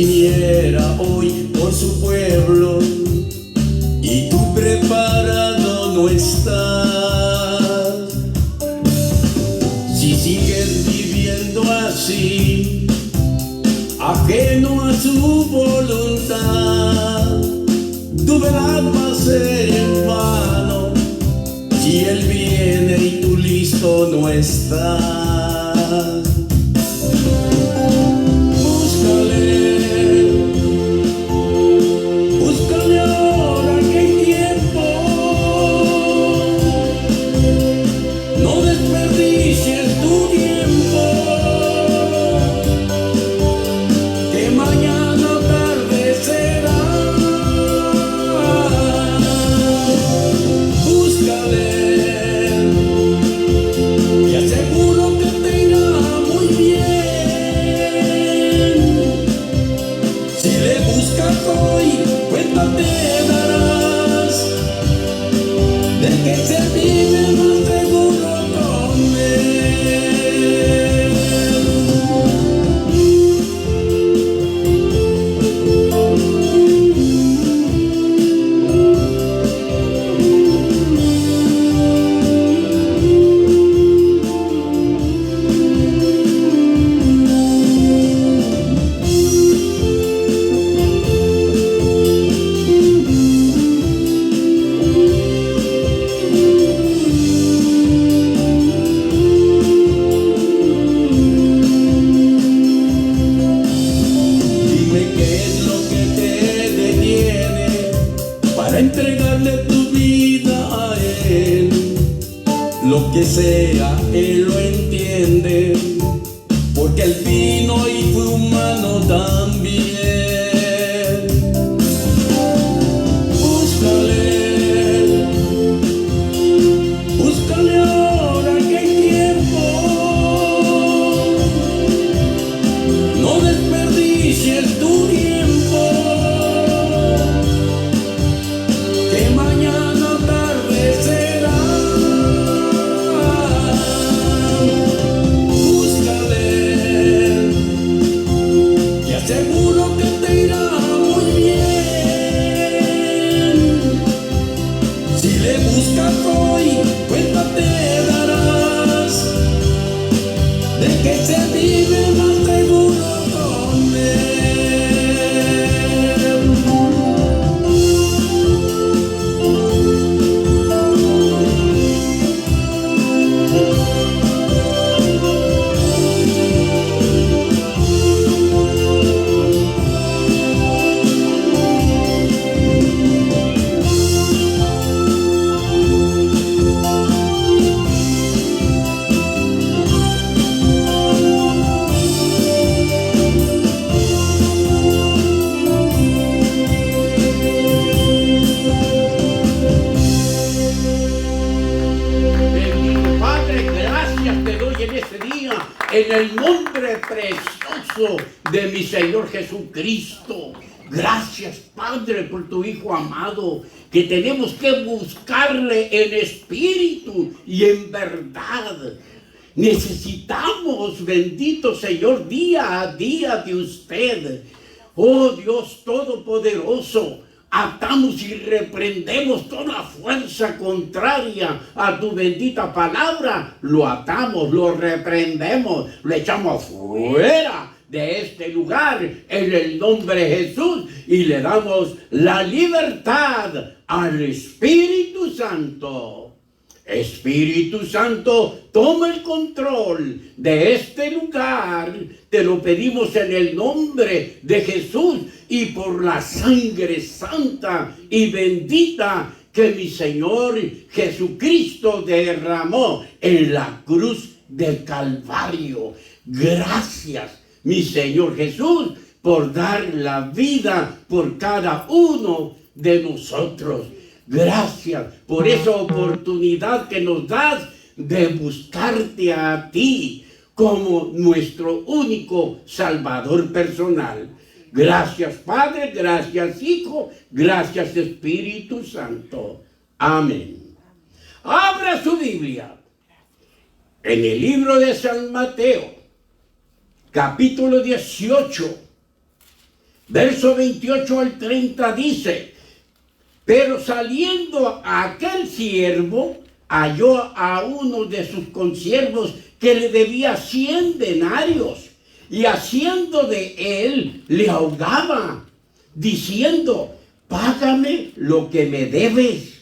viniera hoy por su pueblo y tú preparado no estás. Si sigues viviendo así, ajeno a su voluntad, tu verdad va a ser en vano si Él viene y tú listo no estás. Búscale ahora que hay tiempo, no desperdicies tu tiempo, que mañana o tarde será. Búscale, te aseguro que te irá muy bien. Si le buscas hoy, cuenta te darás de que se vive más seguro con Él. Entregarle tu vida a Él, lo que sea, Él lo entiende, porque Él vino y fue humano también. Búscale ahora que hay tiempo, no desperdicies tu tiempo, que mañana o tarde será. Búscale, te aseguro que te irá muy bien. Si le buscas hoy, cuenta te darás de que se vive más seguro con Él. En el nombre precioso de mi Señor Jesucristo. Gracias, Padre, por tu Hijo amado, que tenemos que buscarle en espíritu y en verdad. Necesitamos, bendito Señor, día a día de usted. Oh Dios Todopoderoso, atamos y reprendemos toda fuerza contraria a tu bendita palabra. Lo atamos, lo reprendemos, lo echamos fuera de este lugar en el nombre de Jesús y le damos la libertad al Espíritu Santo. Espíritu Santo, toma el control de este lugar. Te lo pedimos en el nombre de Jesús y por la sangre santa y bendita que mi Señor Jesucristo derramó en la cruz del Calvario. Gracias, mi Señor Jesús, por dar la vida por cada uno de nosotros. Gracias por esa oportunidad que nos das de buscarte a ti como nuestro único Salvador personal. Gracias, Padre, gracias, Hijo, gracias, Espíritu Santo. Amén. Abra su Biblia en el libro de San Mateo, capítulo 18, Verso 28 al 30 dice: pero saliendo aquel siervo, halló a uno de sus consiervos que le debía 100 denarios, y haciendo de él, le ahogaba, diciendo: págame lo que me debes.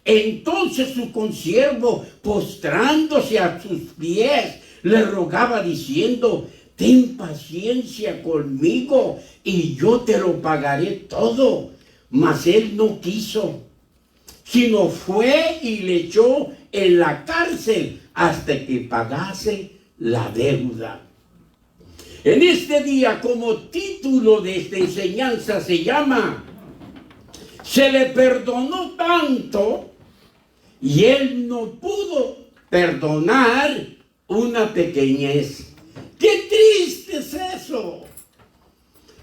Entonces su consiervo, postrándose a sus pies, le rogaba diciendo: ten paciencia conmigo y yo te lo pagaré todo. Mas él no quiso, sino fue y le echó en la cárcel hasta que pagase la deuda. En este día, como título de esta enseñanza se llama: se le perdonó tanto y él no pudo perdonar una pequeñez. ¡Qué triste es eso!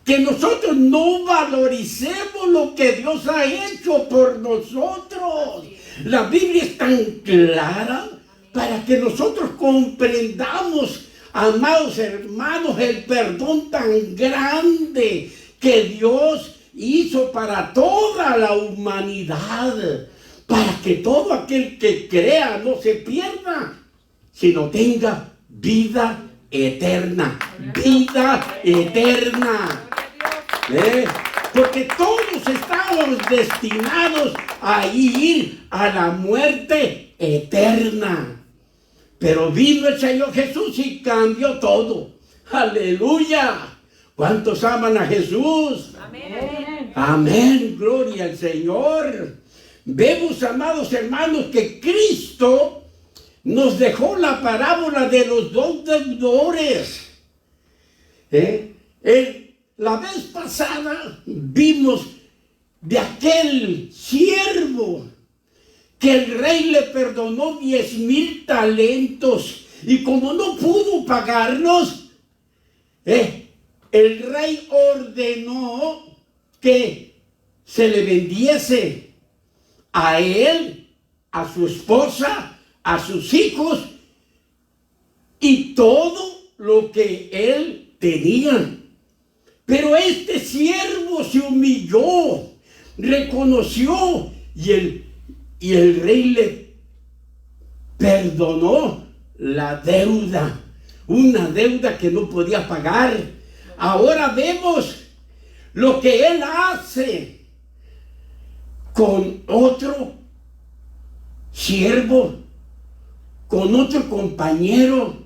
Que nosotros no valoricemos lo que Dios ha hecho por nosotros. La Biblia es tan clara para que nosotros comprendamos, amados hermanos, el perdón tan grande que Dios hizo para toda la humanidad, para que todo aquel que crea no se pierda, sino tenga vida eterna. Vida eterna. Porque todos estábamos destinados a ir a la muerte eterna. Pero vino el Señor Jesús y cambió todo. ¡Aleluya! ¿Cuántos aman a Jesús? Amén. Amén, gloria al Señor. Vemos, amados hermanos, que Cristo nos dejó la parábola de los dos deudores. La vez pasada vimos de aquel siervo que el rey le perdonó 10,000 talentos, y como no pudo pagarlos, el rey ordenó que se le vendiese a él, a su esposa, a sus hijos y todo lo que él tenía. Pero este siervo se humilló, reconoció, y el rey le perdonó la deuda, una deuda que no podía pagar. Ahora vemos lo que él hace con otro siervo, con otro compañero.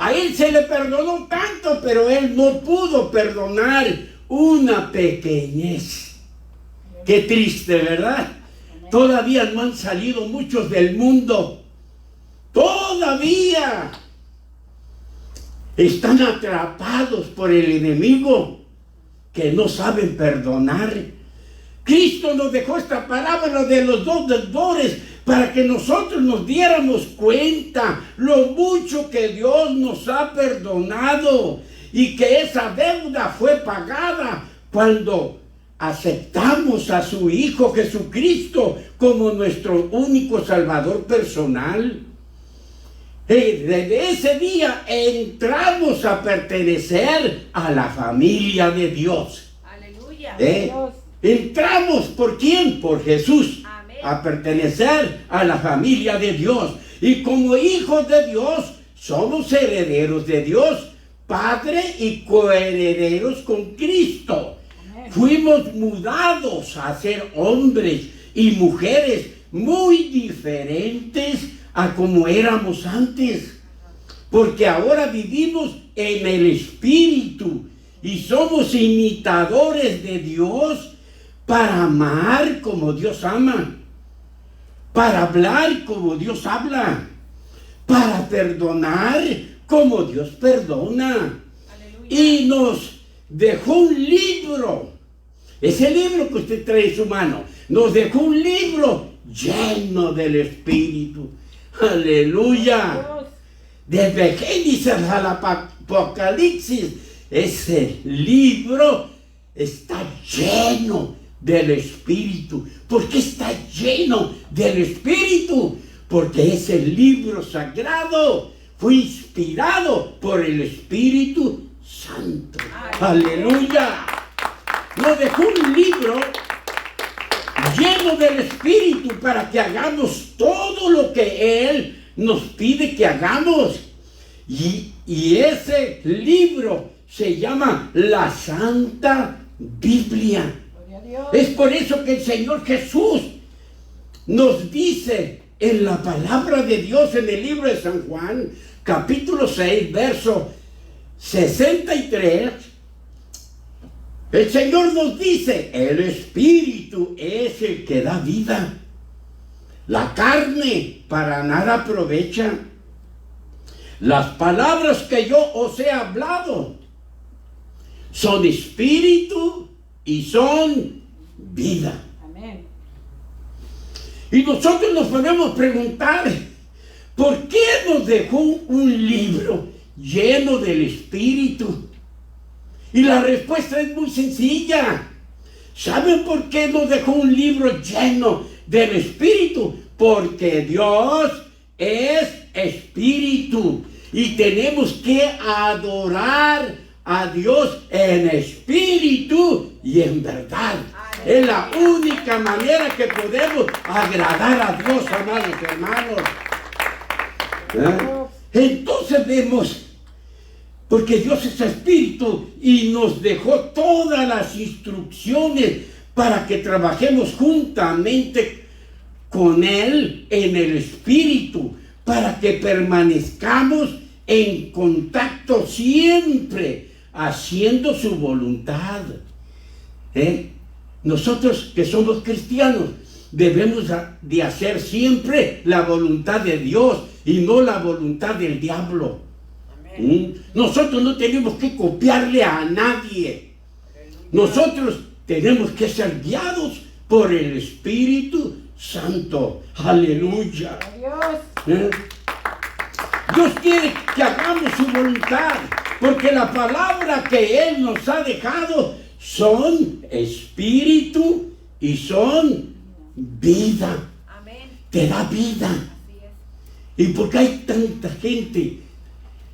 A él se le perdonó tanto, pero él no pudo perdonar una pequeñez. Qué triste, ¿verdad? Todavía no han salido muchos del mundo. Todavía están atrapados por el enemigo, que no saben perdonar. Cristo nos dejó esta parábola de los dos deudores para que nosotros nos diéramos cuenta lo mucho que Dios nos ha perdonado, y que esa deuda fue pagada cuando aceptamos a su Hijo Jesucristo como nuestro único Salvador personal. Desde ese día entramos a pertenecer a la familia de Dios. Aleluya. Entramos, ¿por quién? Por Jesús. Amén. A pertenecer a la familia de Dios. Y como hijos de Dios, somos herederos de Dios, Padre, y coherederos con Cristo. Amén. Fuimos mudados a ser hombres y mujeres muy diferentes a como éramos antes. Porque ahora vivimos en el Espíritu y somos imitadores de Dios, para amar como Dios ama, para hablar como Dios habla, para perdonar como Dios perdona. Aleluya. Y nos dejó un libro, ese libro que usted trae en su mano, nos dejó un libro lleno del Espíritu. Aleluya. Desde Génesis al Apocalipsis, ese libro está lleno del Espíritu. ¿Por qué está lleno del Espíritu? Porque ese libro sagrado fue inspirado por el Espíritu Santo. ¡Aleluya! nos dejó un libro lleno del Espíritu para que hagamos todo lo que Él nos pide que hagamos. Y ese libro se llama la Santa Biblia. Es por eso que el Señor Jesús nos dice en la palabra de Dios en el libro de San Juan, capítulo 6, verso 63, el Señor nos dice, el Espíritu es el que da vida. La carne para nada aprovecha. Las palabras que yo os he hablado son espíritu y son vida. Amén. Y nosotros nos podemos preguntar, ¿por qué nos dejó un libro lleno del Espíritu? Y la respuesta es muy sencilla. ¿Saben por qué nos dejó un libro lleno del Espíritu? Porque Dios es Espíritu y tenemos que adorar a Dios en espíritu y en verdad. Es la única manera que podemos agradar a Dios, amados hermanos. Entonces vemos, porque Dios es Espíritu y nos dejó todas las instrucciones para que trabajemos juntamente con Él en el Espíritu, para que permanezcamos en contacto siempre, haciendo su voluntad. Nosotros que somos cristianos debemos de hacer siempre la voluntad de Dios y no la voluntad del diablo. Nosotros no tenemos que copiarle a nadie. Nosotros tenemos que ser guiados por el Espíritu Santo. Aleluya. Dios quiere que hagamos su voluntad, porque la palabra que Él nos ha dejado son espíritu y son vida. Amén. Te da vida. ¿Y por qué hay tanta gente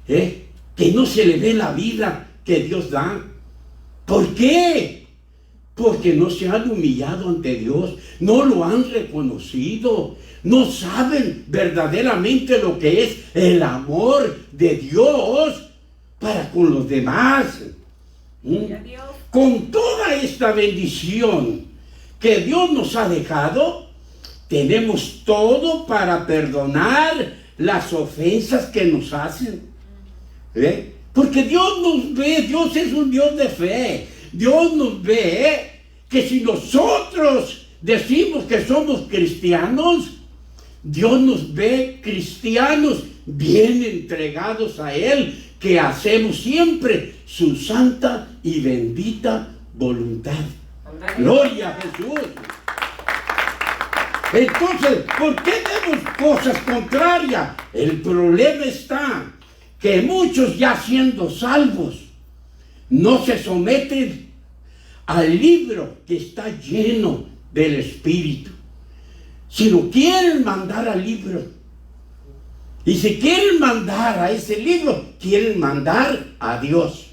que no se le ve la vida que Dios da? ¿Por qué? Porque no se han humillado ante Dios, no lo han reconocido, no saben verdaderamente lo que es el amor de Dios para con los demás. Con toda esta bendición que Dios nos ha dejado, tenemos todo para perdonar las ofensas que nos hacen. Porque Dios nos ve, Dios es un Dios de fe. Dios nos ve que si nosotros decimos que somos cristianos, Dios nos ve cristianos bien entregados a Él, que hacemos siempre su santa y bendita voluntad. Gloria a Jesús. Entonces, ¿por qué vemos cosas contrarias? El problema está que muchos, ya siendo salvos, no se someten al libro que está lleno del Espíritu, sino quieren mandar al libro. Y si quieren mandar a ese libro, quieren mandar a Dios.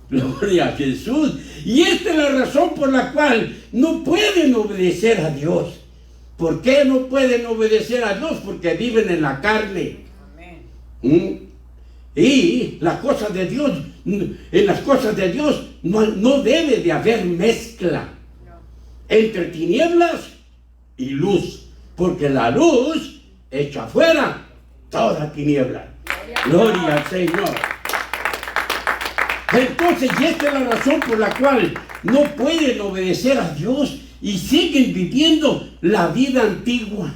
Gloria a Jesús. Y esta es la razón por la cual no pueden obedecer a Dios. ¿Por qué no pueden obedecer a Dios? Porque viven en la carne. Y las cosas de Dios, en las cosas de Dios no debe de haber mezcla entre tinieblas y luz, porque la luz echa fuera toda tiniebla. Gloria al Señor. Entonces, y esta es la razón por la cual no pueden obedecer a Dios y siguen viviendo la vida antigua.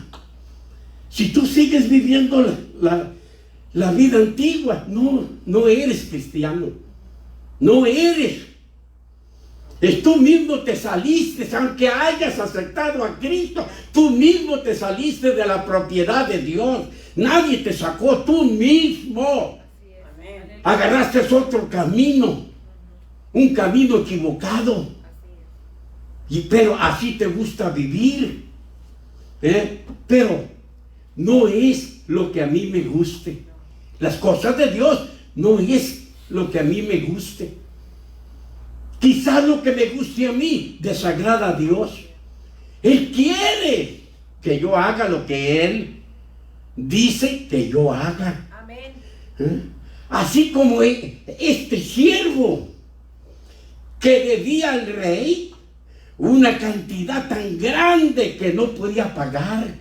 Si tú sigues viviendo la vida antigua, no eres cristiano. No eres. Tú mismo te saliste, aunque hayas aceptado a Cristo, tú mismo te saliste de la propiedad de Dios. Nadie te sacó, tú mismo. Agarraste otro camino, un camino equivocado. Pero así te gusta vivir. Pero no es lo que a mí me guste. Las cosas de Dios no es lo que a mí me guste. quizás lo que me guste a mí desagrada a Dios. Él quiere que yo haga lo que Él dice que yo haga. Amén. Así como este siervo que debía al rey una cantidad tan grande que no podía pagar,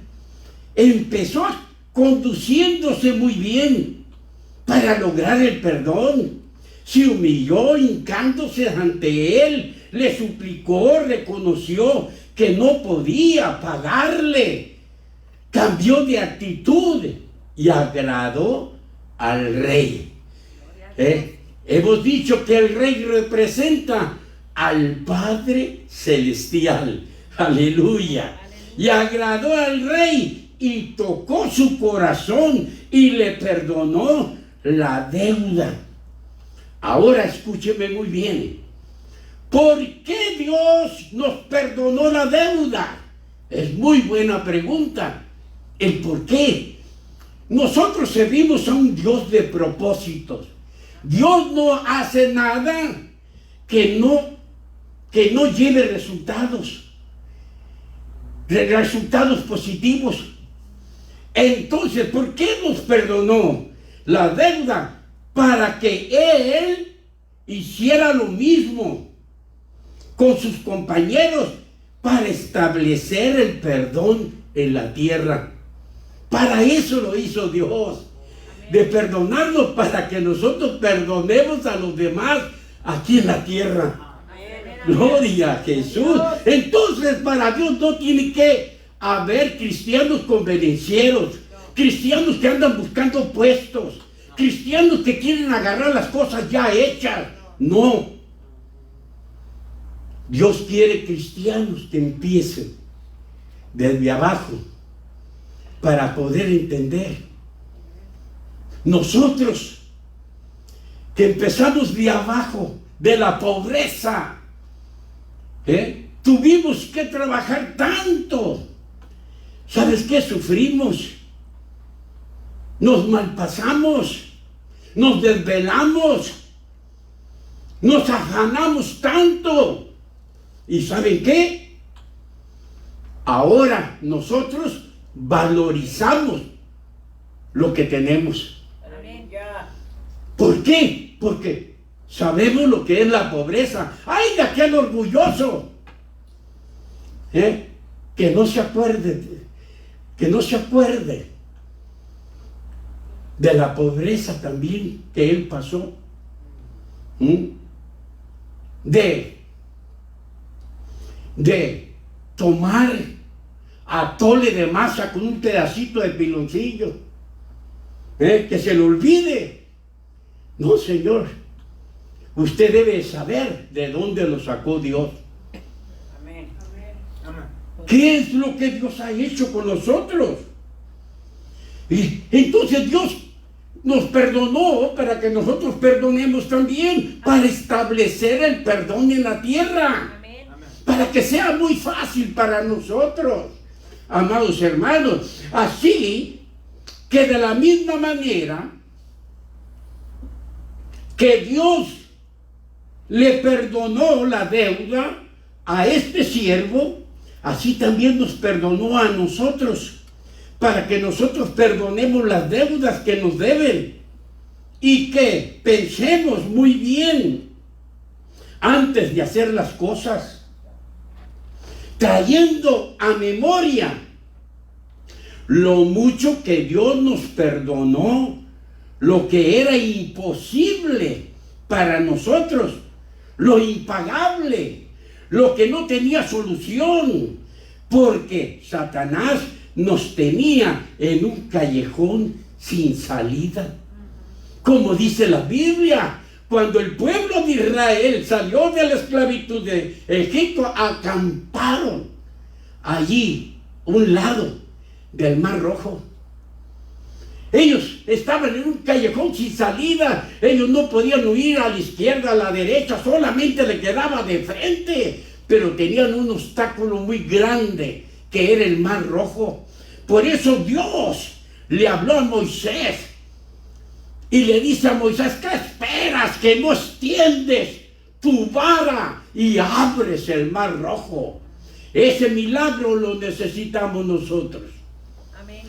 empezó conduciéndose muy bien para lograr el perdón. Se humilló hincándose ante él, le suplicó, reconoció que no podía pagarle, cambió de actitud y agradó al rey. Hemos dicho que el rey representa al Padre Celestial. Aleluya. Y agradó al rey y tocó su corazón y le perdonó la deuda. Ahora escúcheme muy bien. ¿Por qué Dios nos perdonó la deuda? Es muy buena pregunta. ¿El por qué? Nosotros servimos a un Dios de propósitos. Dios no hace nada que no lleve resultados positivos. Entonces, ¿por qué nos perdonó la deuda? Para que Él hiciera lo mismo con sus compañeros, para establecer el perdón en la tierra. Para eso lo hizo Dios, de perdonarnos para que nosotros perdonemos a los demás aquí en la tierra. Gloria a Jesús. Entonces, para Dios no tiene que haber cristianos convenencieros, cristianos que andan buscando puestos, cristianos que quieren agarrar las cosas ya hechas. No. Dios quiere cristianos que empiecen desde abajo para poder entender. Nosotros que empezamos de abajo, de la pobreza, tuvimos que trabajar tanto. ¿Sabes qué? Sufrimos, nos malpasamos, nos desvelamos, nos afanamos tanto. ¿Y saben qué? Ahora nosotros valorizamos lo que tenemos. ¿Por qué? Porque sabemos lo que es la pobreza. ¡Ay, de aquel orgulloso! Que no se acuerde de la pobreza también que él pasó. De tomar atole de masa con un pedacito de piloncillo. Que se le olvide. No, Señor. Usted debe saber de dónde lo sacó Dios. Amén. ¿Qué es lo que Dios ha hecho con nosotros? Y entonces Dios nos perdonó para que nosotros perdonemos también, para establecer el perdón en la tierra. Amén. Para que sea muy fácil para nosotros, amados hermanos. Así que de la misma manera que Dios le perdonó la deuda a este siervo, así también nos perdonó a nosotros, para que nosotros perdonemos las deudas que nos deben y que pensemos muy bien antes de hacer las cosas, trayendo a memoria lo mucho que Dios nos perdonó, lo que era imposible para nosotros, lo impagable, lo que no tenía solución, porque Satanás nos tenía en un callejón sin salida. Como dice la Biblia, cuando el pueblo de Israel salió de la esclavitud de Egipto, acamparon allí, un lado del Mar Rojo. Ellos estaban en un callejón sin salida. Ellos no podían huir a la izquierda, a la derecha, solamente le quedaba de frente. Pero tenían un obstáculo muy grande, que era el Mar Rojo. Por eso Dios le habló a Moisés y le dice a Moisés: ¿qué esperas, que no extiendes tu vara y abres el mar rojo. Ese milagro lo necesitamos nosotros. Amén.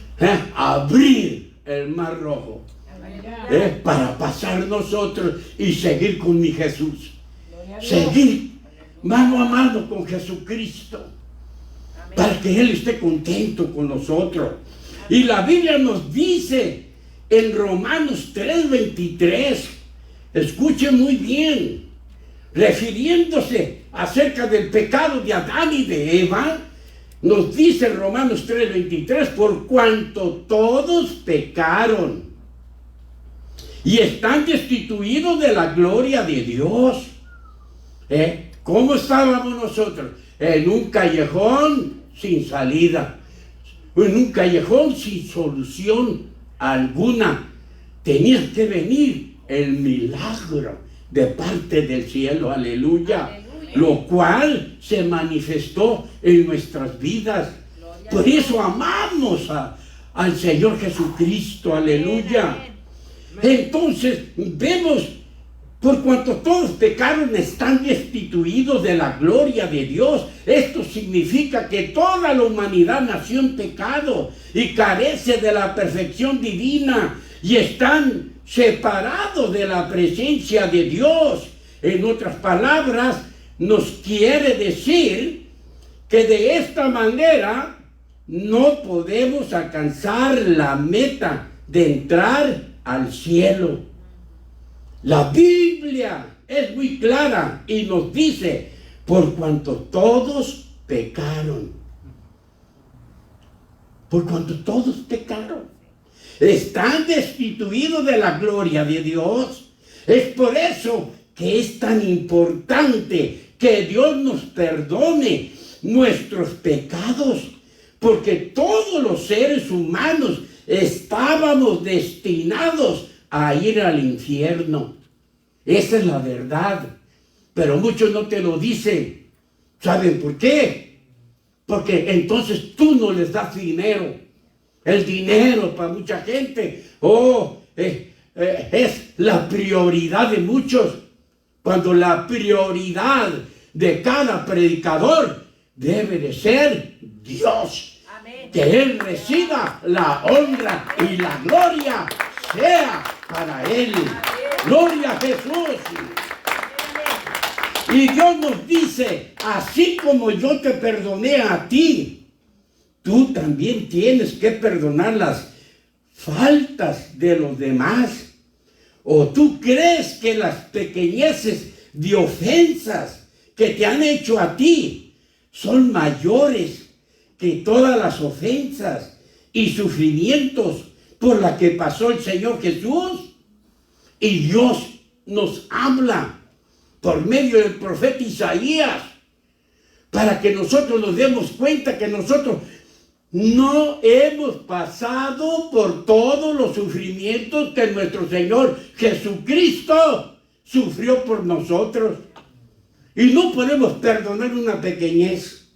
Abrir el mar rojo. Aleluya. Para pasar nosotros y seguir con mi Jesús. Gloria a Dios. Seguir mano a mano con Jesucristo. Amén. Para que Él esté contento con nosotros. Y la Biblia nos dice en Romanos 3:23, escuchen muy bien, refiriéndose acerca del pecado de Adán y de Eva, nos dice en Romanos 3:23, por cuanto todos pecaron y están destituidos de la gloria de Dios. ¿Cómo estábamos nosotros? En un callejón sin salida, en un callejón sin solución alguna. Tenía que venir el milagro de parte del cielo, aleluya, Aleluya. lo cual se manifestó en nuestras vidas. Gloria a Por Dios. eso amamos al Señor Jesucristo, aleluya. Amén. Entonces vemos, por cuanto todos pecaron, están destituidos de la gloria de Dios. Esto significa que toda la humanidad nació en pecado y carece de la perfección divina y están separados de la presencia de Dios. En otras palabras, nos quiere decir que de esta manera no podemos alcanzar la meta de entrar al cielo. La Biblia es muy clara y nos dice, por cuanto todos pecaron. Por cuanto todos pecaron, están destituidos de la gloria de Dios. Es por eso que es tan importante que Dios nos perdone nuestros pecados, porque todos los seres humanos estábamos destinados a ir al infierno. Esa es la verdad. Pero muchos no te lo dicen. ¿Saben por qué? Porque entonces tú no les das dinero. El dinero para mucha gente es la prioridad de muchos. Cuando la prioridad de cada predicador debe de ser Dios. Amén. Que Él reciba la honra y la gloria sea para Él. Gloria a Jesús. Y Dios nos dice, así como yo te perdoné a ti, tú también tienes que perdonar las faltas de los demás. ¿O tú crees que las pequeñeces de ofensas que te han hecho a ti son mayores que todas las ofensas y sufrimientos por las que pasó el Señor Jesús? Y Dios nos habla por medio del profeta Isaías para que nosotros nos demos cuenta que nosotros no hemos pasado por todos los sufrimientos que nuestro Señor Jesucristo sufrió por nosotros. Y no podemos perdonar una pequeñez.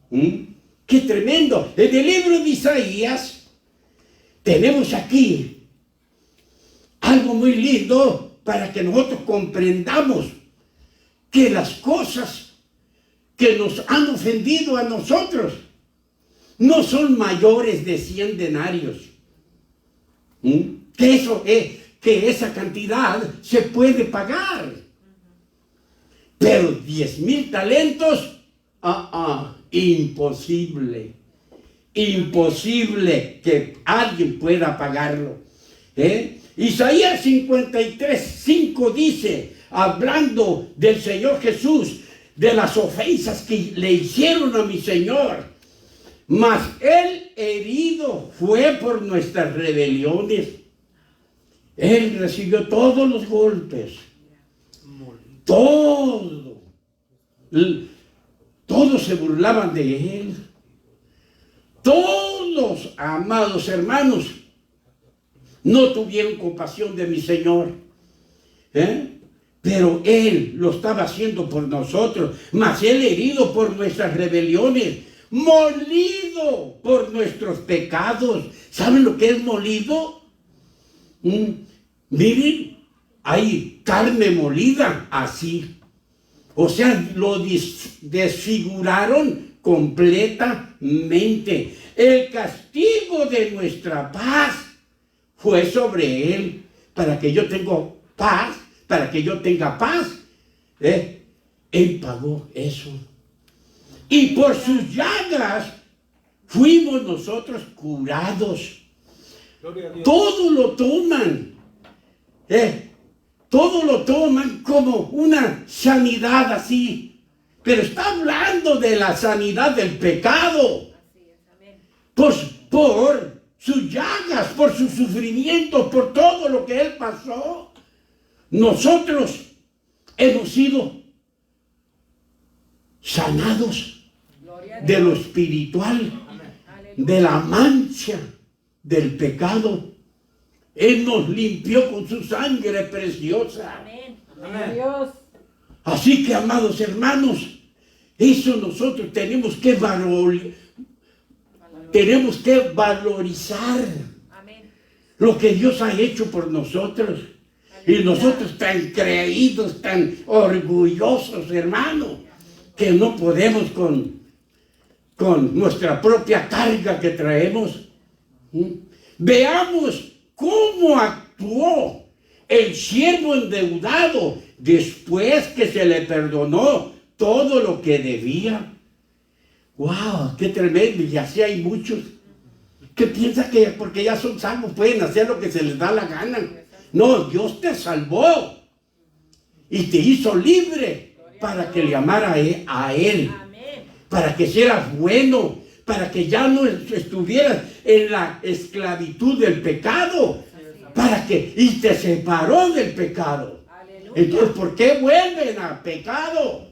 ¡Qué tremendo! En el libro de Isaías tenemos aquí algo muy lindo para que nosotros comprendamos que las cosas que nos han ofendido a nosotros no son mayores de 100 denarios. Que esa cantidad se puede pagar. Pero 10,000 talentos, imposible. Imposible que alguien pueda pagarlo. Isaías 53:5 dice, hablando del Señor Jesús, de las ofensas que le hicieron a mi Señor, mas Él herido fue por nuestras rebeliones. Él recibió todos los golpes. Todo. Todos se burlaban de Él. Todos, amados hermanos, no tuvieron compasión de mi Señor. Pero Él lo estaba haciendo por nosotros. Mas Él herido por nuestras rebeliones, molido por nuestros pecados. ¿Saben lo que es molido? Miren, hay carne molida así. O sea, lo desfiguraron completamente. El castigo de nuestra paz fue sobre él, para que yo tenga paz, para que yo tenga paz. Él pagó eso. Y por sus llagas fuimos nosotros curados. Todo lo toman. Todo lo toman como una sanidad así. Pero está hablando de la sanidad del pecado. Así es, amén. Por sus llagas, por sus sufrimientos, por todo lo que él pasó. Nosotros hemos sido sanados Gloria a de Dios. lo espiritual, Aleluya. de la mancha del pecado. Él nos limpió con su sangre preciosa. Amén. Amén. Dios. Así que, amados hermanos, eso nosotros tenemos que valorizar Amén. lo que Dios ha hecho por nosotros. Y nosotros tan creídos, tan orgullosos, hermano, que no podemos con nuestra propia carga que traemos. Veamos cómo actuó el siervo endeudado después que se le perdonó todo lo que debía. ¡Wow! ¡Qué tremendo! Y así hay muchos que piensan que porque ya son salvos pueden hacer lo que se les da la gana. No, Dios te salvó y te hizo libre para que le amara a Él, Amén. para que seas bueno, para que ya no estuvieras en la esclavitud del pecado, y te separó del pecado. Aleluya. Entonces, ¿por qué vuelven a pecado?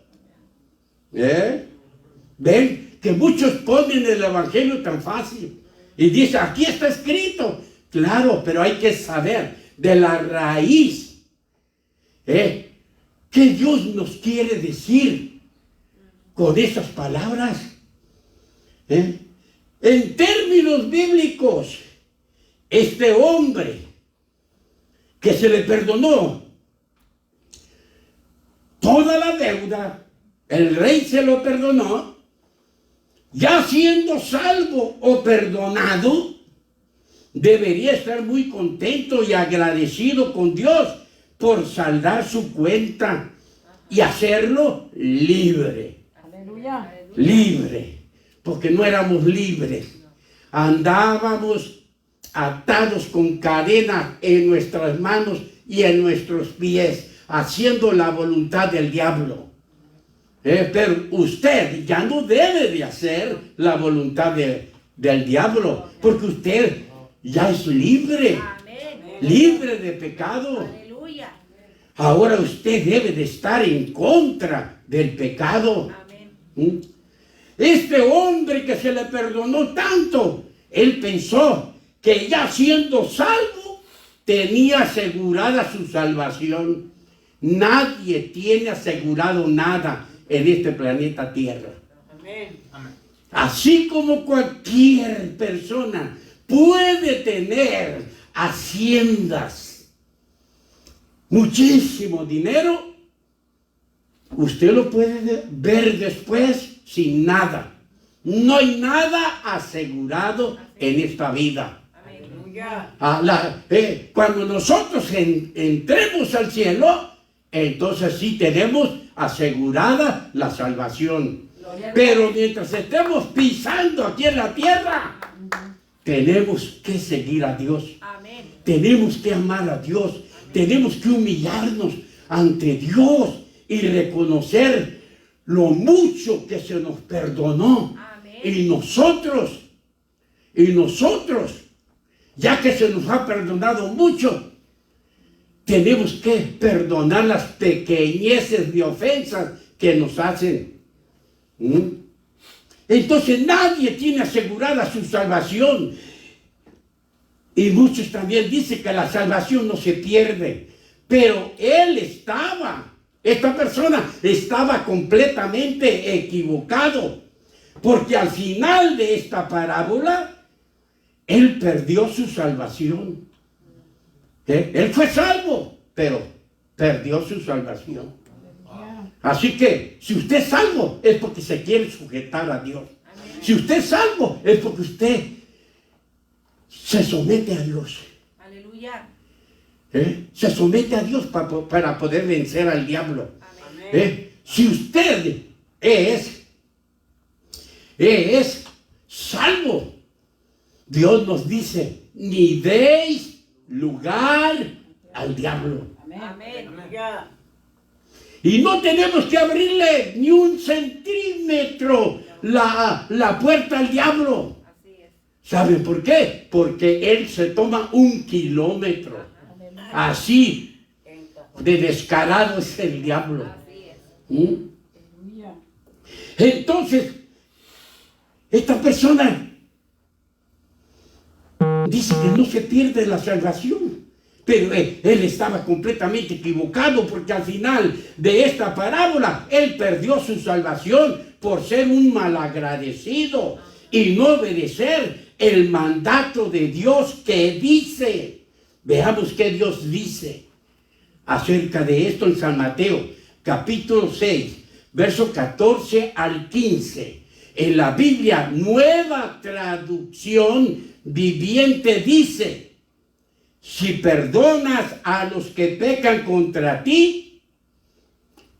Ven que muchos ponen el evangelio tan fácil y dicen, aquí está escrito. Claro, pero hay que saber de la raíz, ¿qué Dios nos quiere decir con esas palabras? En términos bíblicos, este hombre que se le perdonó toda la deuda, el rey se lo perdonó, ya siendo salvo o perdonado, debería estar muy contento y agradecido con Dios por saldar su cuenta y hacerlo libre. Aleluya. Libre, porque no éramos libres. Andábamos atados con cadenas en nuestras manos y en nuestros pies, haciendo la voluntad del diablo. Pero usted ya no debe de hacer la voluntad del diablo, porque usted ya es libre, Amén. libre de pecado. Aleluya. Ahora usted debe de estar en contra del pecado. Amén. Este hombre que se le perdonó tanto, él pensó que ya siendo salvo, tenía asegurada su salvación. Nadie tiene asegurado nada en este planeta Tierra. Amén. Amén. Así como cualquier persona puede tener haciendas, muchísimo dinero, usted lo puede ver después sin nada. No hay nada asegurado en esta vida. Aleluya. Cuando nosotros entremos al cielo, entonces sí tenemos asegurada la salvación. Gloria a Dios. Pero mientras estemos pisando aquí en la tierra, tenemos que seguir a Dios. Amén. Tenemos que amar a Dios. Tenemos que humillarnos ante Dios y reconocer lo mucho que se nos perdonó. Amén. Y nosotros, ya que se nos ha perdonado mucho, tenemos que perdonar las pequeñeces de ofensas que nos hacen. Entonces nadie tiene asegurada su salvación. Y muchos también dicen que la salvación no se pierde. Pero esta persona estaba completamente equivocado. Porque al final de esta parábola, él perdió su salvación. Él fue salvo, pero perdió su salvación. Así que si usted es salvo es porque se quiere sujetar a Dios. Si usted es salvo es porque usted se somete a Dios. Aleluya. Se somete a Dios para poder vencer al diablo. Amén. Si usted es salvo, Dios nos dice, ni deis lugar al diablo. Amén. Aleluya. Y no tenemos que abrirle ni un centímetro la puerta al diablo. Así es. ¿Saben por qué? Porque él se toma 1 kilómetro. Así de descarado es el diablo. Así es. ¿Mm? Entonces, esta persona dice que no se pierde la salvación. Pero él estaba completamente equivocado, porque al final de esta parábola, él perdió su salvación por ser un malagradecido y no obedecer el mandato de Dios que dice. Veamos qué Dios dice acerca de esto en San Mateo, capítulo 6, verso 14 al 15. En la Biblia, Nueva Traducción Viviente dice: si perdonas a los que pecan contra ti,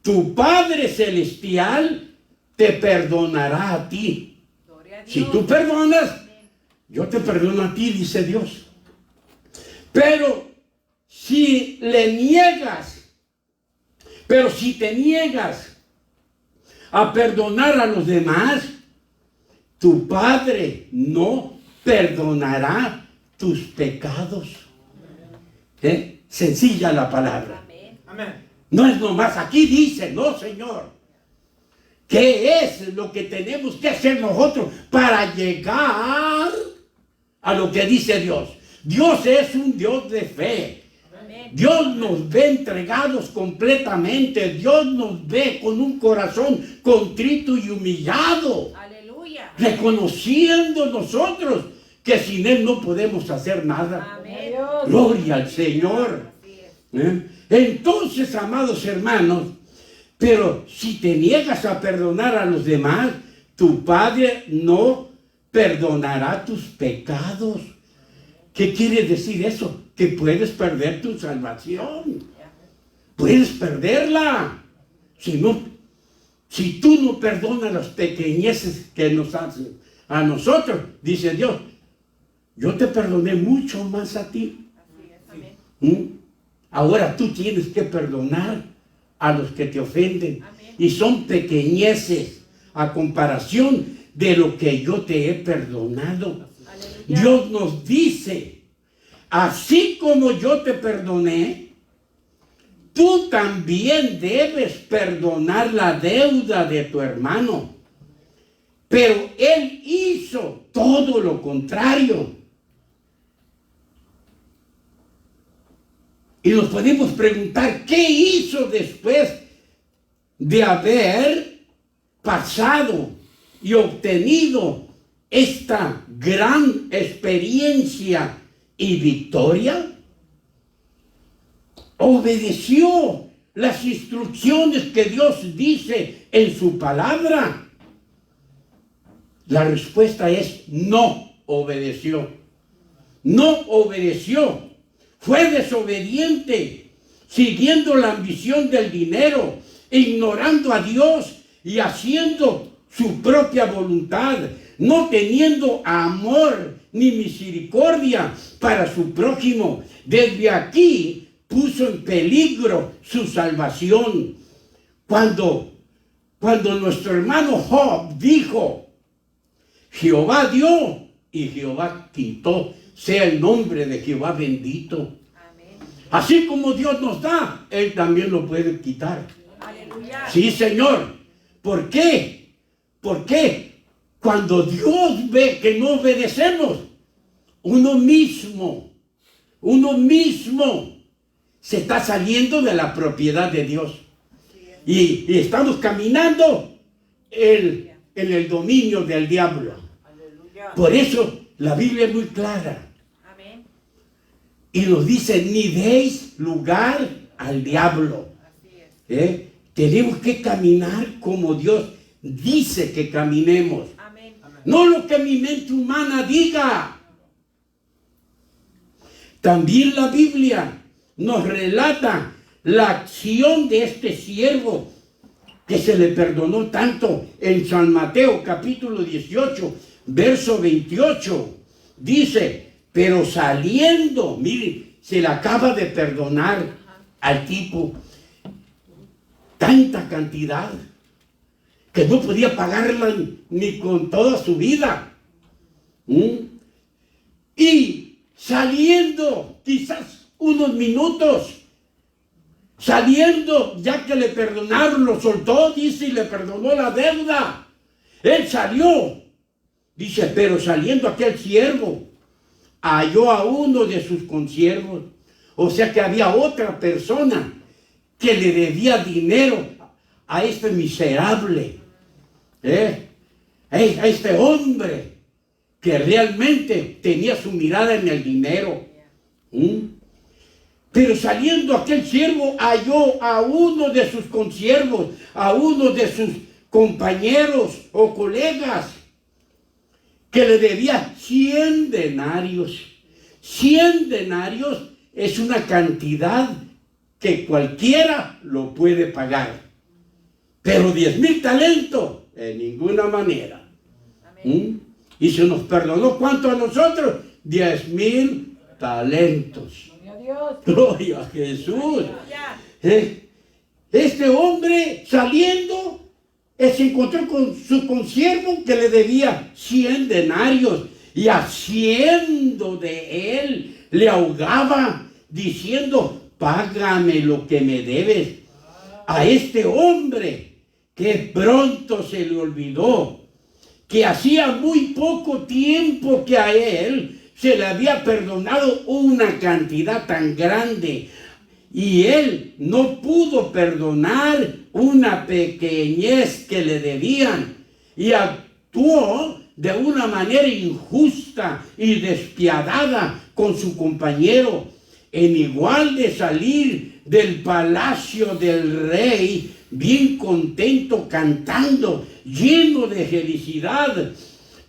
tu Padre Celestial te perdonará a ti. Gloria a Dios. Si tú perdonas, yo te perdono a ti, dice Dios. Pero si te niegas a perdonar a los demás, tu Padre no perdonará tus pecados. Sencilla la palabra. Amén. No es nomás aquí dice, no, Señor. ¿Qué es lo que tenemos que hacer nosotros para llegar a lo que dice Dios? Dios es un Dios de fe. Amén. Dios nos ve entregados completamente. Dios nos ve con un corazón contrito y humillado, Aleluya. reconociendo nosotros que sin Él no podemos hacer nada. Amén. Gloria al Señor. Así es. Entonces, amados hermanos, pero si te niegas a perdonar a los demás, tu Padre no perdonará tus pecados. ¿Qué quiere decir eso? Que puedes perder tu salvación. Puedes perderla. Si tú no perdonas las pequeñeces que nos hacen a nosotros, dice Dios, yo te perdoné mucho más a ti. Así es. Amén. Ahora tú tienes que perdonar a los que te ofenden. Amén. Y son pequeñeces a comparación de lo que yo te he perdonado. Aleluya. Dios nos dice, así como yo te perdoné, tú también debes perdonar la deuda de tu hermano. Pero él hizo todo lo contrario. Y nos podemos preguntar, ¿qué hizo después de haber pasado y obtenido esta gran experiencia y victoria? Obedeció las instrucciones que Dios dice en su palabra. La respuesta es no obedeció. No obedeció. Fue desobediente, siguiendo la ambición del dinero, ignorando a Dios y haciendo su propia voluntad, no teniendo amor ni misericordia para su prójimo. Desde aquí puso en peligro su salvación. Cuando nuestro hermano Job dijo, Jehová dio y Jehová quitó, sea el nombre de Jehová bendito. Amén. Así como Dios nos da, Él también lo puede quitar. Aleluya. Sí, Señor. ¿Por qué? Porque cuando Dios ve que no obedecemos, uno mismo se está saliendo de la propiedad de Dios. Y estamos caminando en el dominio del diablo. Aleluya. Por eso la Biblia es muy clara. Amén. Y nos dice, ni deis lugar al diablo. Así es. Tenemos que caminar como Dios dice que caminemos. Amén. No lo que mi mente humana diga. También la Biblia nos relata la acción de este siervo que se le perdonó tanto. En San Mateo capítulo 18, verso 28, dice, pero saliendo, miren, se le acaba de perdonar al tipo tanta cantidad que no podía pagarla ni con toda su vida. Y saliendo, quizás unos minutos, saliendo, ya que le perdonaron, lo soltó, dice, y le perdonó la deuda. Él salió, dice, pero saliendo aquel siervo, halló a uno de sus consiervos. O sea que había otra persona que le debía dinero a este miserable, a este hombre que realmente tenía su mirada en el dinero. Pero saliendo aquel siervo halló a uno de sus consiervos, a uno de sus compañeros o colegas, que le debía 100 denarios. 100 denarios es una cantidad que cualquiera lo puede pagar. Pero 10,000 talentos, en ninguna manera. Y se nos perdonó, ¿cuánto a nosotros? 10,000 talentos. Gloria a Dios. Gloria a Jesús. Este hombre saliendo, se encontró con su consiervo que le debía 100 denarios. Y haciendo de él, le ahogaba, diciendo, págame lo que me debes. A este hombre, que pronto se le olvidó que hacía muy poco tiempo que a él se le había perdonado una cantidad tan grande, y él no pudo perdonar una pequeñez que le debían, y actuó de una manera injusta y despiadada con su compañero. En igual de salir del palacio del rey, bien contento, cantando, lleno de felicidad,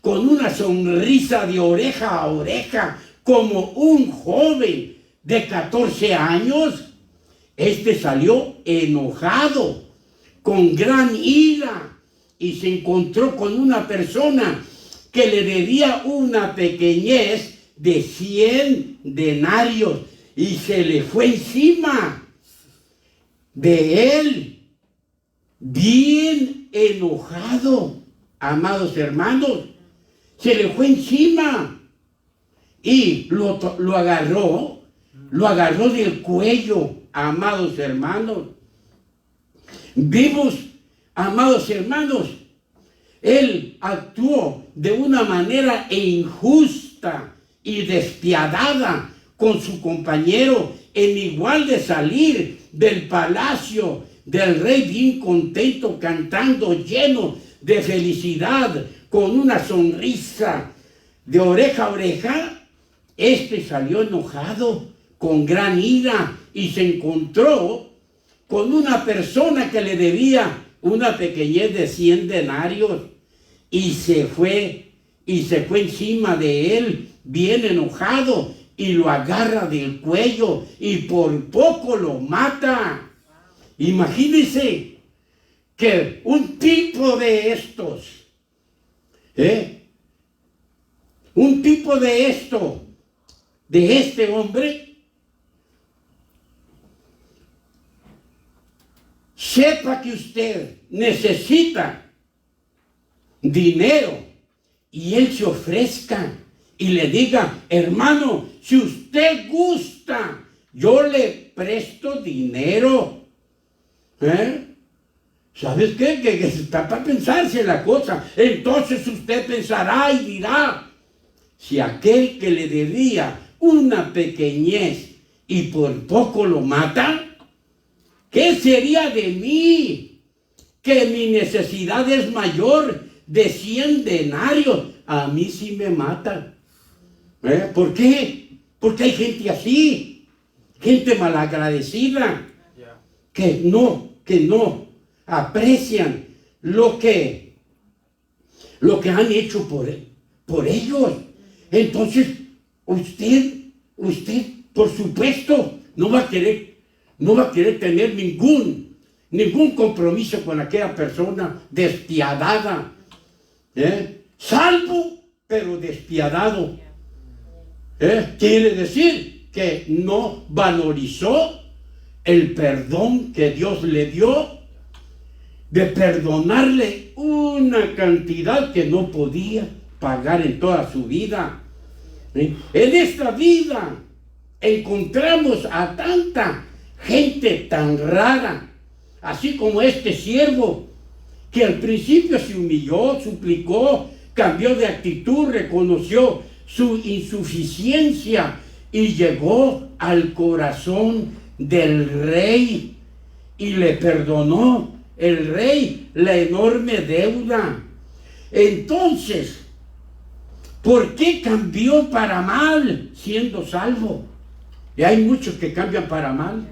con una sonrisa de oreja a oreja, como un joven de 14 años, este salió enojado, con gran ira, y se encontró con una persona que le debía una pequeñez de 100 denarios, y se le fue encima de él, bien enojado, amados hermanos. Se le fue encima y lo agarró del cuello, amados hermanos. Vimos, amados hermanos, él actuó de una manera injusta y despiadada con su compañero, en igual de salir del palacio del rey bien contento, cantando, lleno de felicidad, con una sonrisa de oreja a oreja. Este salió enojado, con gran ira, y se encontró con una persona que le debía una pequeñez de 100 denarios, y se fue encima de él, bien enojado, y lo agarra del cuello, y por poco lo mata. Imagínense que un tipo de estos, de este hombre, sepa que usted necesita dinero y él se ofrezca y le diga, hermano, si usted gusta, yo le presto dinero. ¿Sabes qué? Que está para pensarse la cosa. Entonces usted pensará y dirá, si aquel que le debía una pequeñez y por poco lo mata, ¿qué sería de mí? Que mi necesidad es mayor de 100 denarios. A mí sí me mata. ¿Por qué? Porque hay gente así, gente malagradecida, que no aprecian lo que han hecho por ellos. Entonces, usted, por supuesto, no va a querer tener ningún compromiso con aquella persona despiadada, salvo, pero despiadado. Quiere decir que no valorizó el perdón que Dios le dio, de perdonarle una cantidad que no podía pagar en toda su vida. En esta vida encontramos a tanta gente tan rara, así como este siervo, que al principio se humilló, suplicó, cambió de actitud, reconoció su insuficiencia y llegó al corazón del rey y le perdonó el rey la enorme deuda. Entonces, ¿por qué cambió para mal siendo salvo? Y hay muchos que cambian para mal.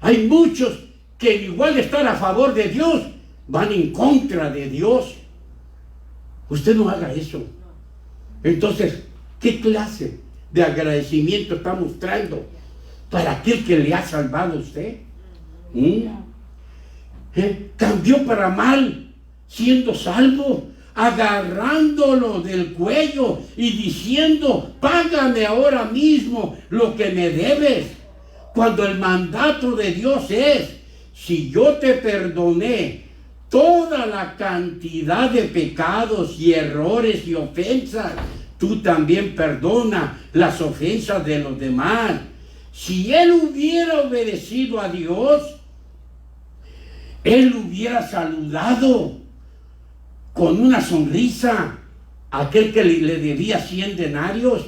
Hay muchos que igual de estar a favor de Dios, van en contra de Dios. Usted no haga eso. Entonces, ¿qué clase de agradecimiento está mostrando para aquel que le ha salvado a usted? Cambió para mal siendo salvo, agarrándolo del cuello y diciendo: págame ahora mismo lo que me debes. Cuando el mandato de Dios es: si yo te perdoné toda la cantidad de pecados y errores y ofensas, tú también perdona las ofensas de los demás. Si él hubiera obedecido a Dios, él hubiera saludado con una sonrisa a aquel que le debía 100 denarios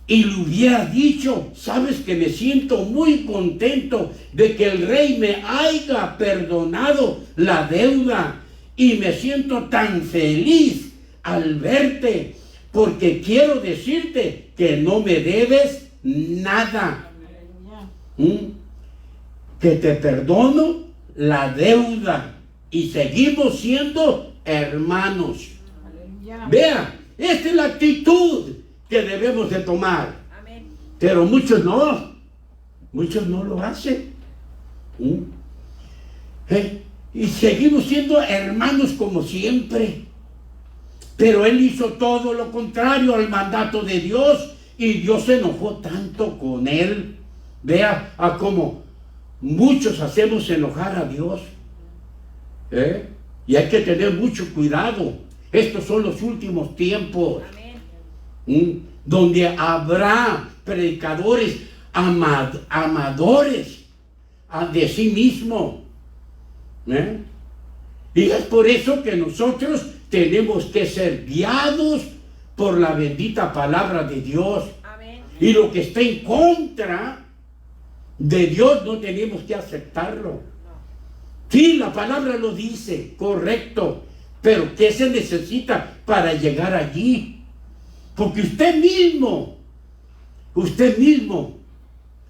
y le hubiera dicho: sabes que me siento muy contento de que el rey me haya perdonado la deuda y me siento tan feliz al verte, porque quiero decirte que no me debes nada. Que te perdono la deuda y seguimos siendo hermanos. Vea, esta es la actitud que debemos de tomar. Amén. Pero muchos no lo hacen. Y seguimos siendo hermanos como siempre. Pero él hizo todo lo contrario al mandato de Dios y Dios se enojó tanto con él. Vea a cómo muchos hacemos enojar a Dios. Y hay que tener mucho cuidado. Estos son los últimos tiempos. Amén. Donde habrá predicadores amadores de sí mismo. Y es por eso que nosotros tenemos que ser guiados por la bendita palabra de Dios. Amén. Y lo que está en contra de Dios no tenemos que aceptarlo. Sí, la palabra lo dice, correcto, pero ¿qué se necesita para llegar allí? Porque usted mismo,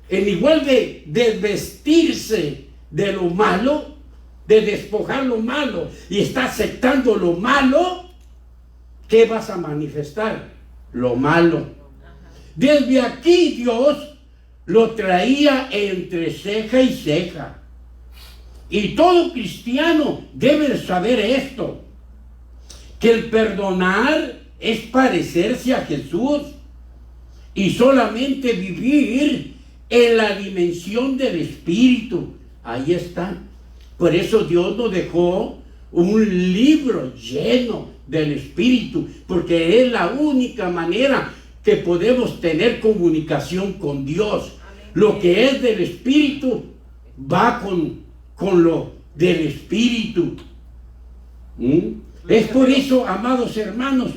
en igual de desvestirse de lo malo, de despojar lo malo y está aceptando lo malo, ¿qué vas a manifestar? Lo malo. Desde aquí Dios lo traía entre ceja y ceja. Y todo cristiano debe saber esto, que el perdonar es parecerse a Jesús y solamente vivir en la dimensión del Espíritu. Ahí está. Por eso Dios nos dejó un libro lleno del Espíritu, porque es la única manera que podemos tener comunicación con Dios. Lo que es del Espíritu va con lo del Espíritu. Es por eso, amados hermanos,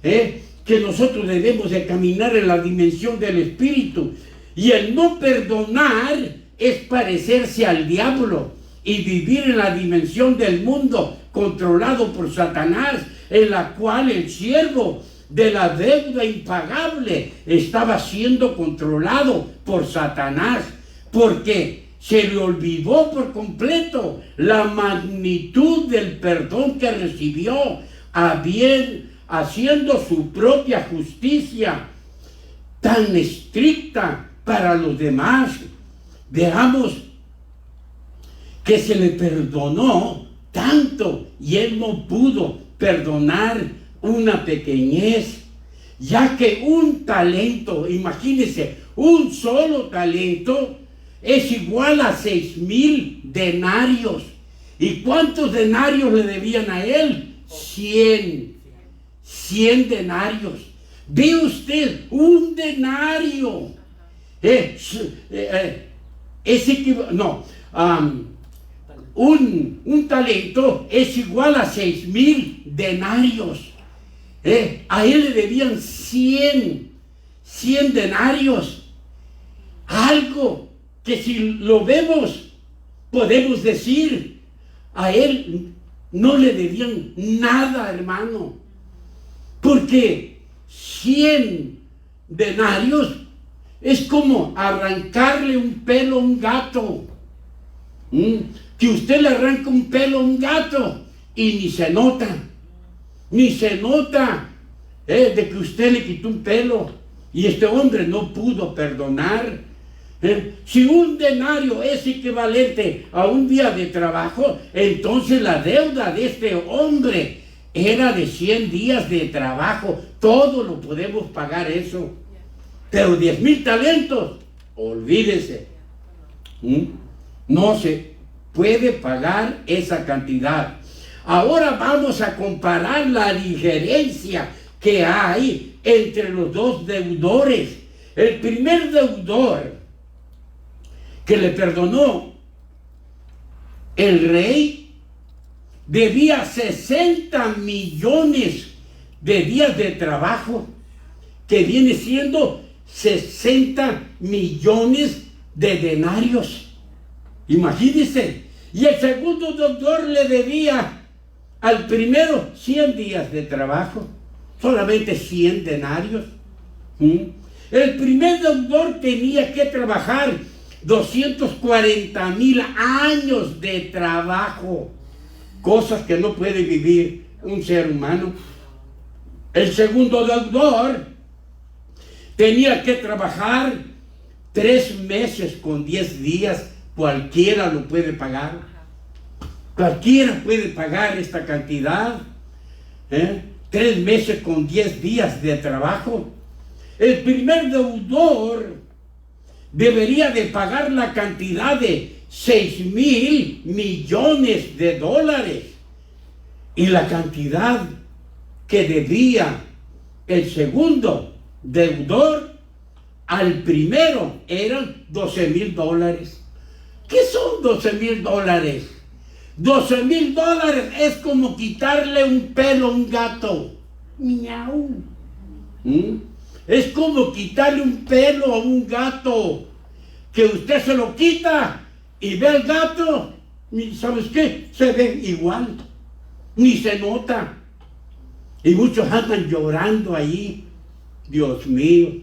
que nosotros debemos de caminar en la dimensión del Espíritu. Y el no perdonar es parecerse al diablo y vivir en la dimensión del mundo controlado por Satanás, en la cual el siervo de la deuda impagable estaba siendo controlado por Satanás, porque se le olvidó por completo la magnitud del perdón que recibió, haciendo su propia justicia tan estricta para los demás. Veamos que se le perdonó tanto y él no pudo perdonar una pequeñez, ya que un talento, imagínense, un solo talento es igual a 6,000 denarios. ¿Y cuántos denarios le debían a él? 100 denarios. Ve usted, un denario un talento es igual a 6,000 denarios. A él le debían 100 denarios. Algo que si lo vemos, podemos decir, a él no le debían nada, hermano. Porque 100 denarios es como arrancarle un pelo a un gato. Que usted le arranca un pelo a un gato y ni se nota de que usted le quitó un pelo, y este hombre no pudo perdonar. Si un denario es equivalente a un día de trabajo, entonces la deuda de este hombre era de 100 días de trabajo. Todo lo podemos pagar eso, pero 10,000 talentos, olvídese. No se puede pagar esa cantidad. Ahora vamos a comparar la diferencia que hay entre los dos deudores. El primer deudor que le perdonó el rey debía 60 millones de días de trabajo, que viene siendo 60 millones de denarios. Imagínense. Y el segundo deudor le debía al primero 100 días de trabajo, solamente 100 denarios. El primer deudor tenía que trabajar 240,000 años de trabajo, cosas que no puede vivir un ser humano. El segundo deudor tenía que trabajar 3 meses con 10 días. Cualquiera lo puede pagar. Cualquiera puede pagar esta cantidad. 3 meses con 10 días de trabajo. El primer deudor debería de pagar la cantidad de 6,000 millones de dólares. Y la cantidad que debía el segundo deudor al primero eran 12,000 dólares. ¿Qué son 12,000 dólares? 12,000 dólares es como quitarle un pelo a un gato. Miau. Es como quitarle un pelo a un gato, que usted se lo quita y ve al gato, y ¿sabes qué? Se ve igual, ni se nota. Y muchos andan llorando ahí. Dios mío,